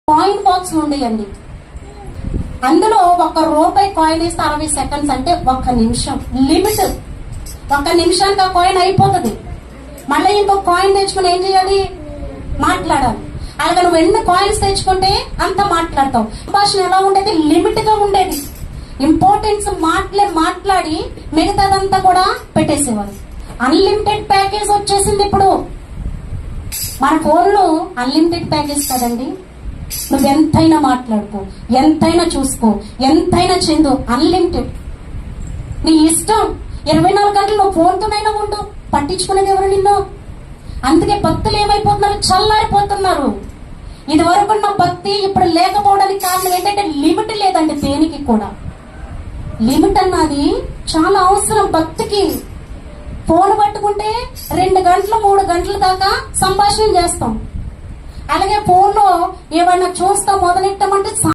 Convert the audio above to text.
Coin box ఉండేయండి. అందులో ₹1 coin వేస్తే 60 సెకండ్స్, అంటే 1 నిమిషం లిమిట్. 1 నిమిషానికి ఆ కాయిన్ అయిపోతుంది. మళ్ళీ ఇంకో కాయిన్ తెచ్చుకుని ఏం చేయాలి? మాట్లాడాలి. అలాగే నువ్వు ఎన్ని కాయిన్స్ తెచ్చుకుంటే అంత మాట్లాడతావు. సంభాషణ ఎలా ఉండేది? లిమిట్ గా ఉండేది. ఇంపార్టెన్స్ మాట్లాడి మిగతాదంతా కూడా పెట్టేసేవారు. అన్లిమిటెడ్ ప్యాకేజ్ వచ్చేసింది ఇప్పుడు. మన ఫోన్లో అన్లిమిటెడ్ ప్యాకేజ్ కదండి. నువ్వు ఎంతైనా మాట్లాడుకో, ఎంతైనా చూసుకో, ఎంతైనా చెందు. అన్లిమిటెడ్, నీ ఇష్టం. 24 గంటలు నువ్వు ఫోన్తోనైనా ఉండు, పట్టించుకునేది ఎవరు నిన్ను? అందుకే భక్తులు ఏమైపోతున్నారు? చల్లారిపోతున్నారు. ఇది వరకు ఉన్న భక్తి ఇప్పుడు లేకపోవడానికి కారణం ఏంటంటే లిమిట్ లేదండి. దేనికి కూడా లిమిట్ అన్నది చాలా అవసరం భక్తికి. ఫోన్ పట్టుకుంటే 2 గంటలు 3 గంటల దాకా సంభాషణ చేస్తాం. అలాగే ఫోన్లో ఏమన్నా చూస్తాం మొదలెట్టామంటే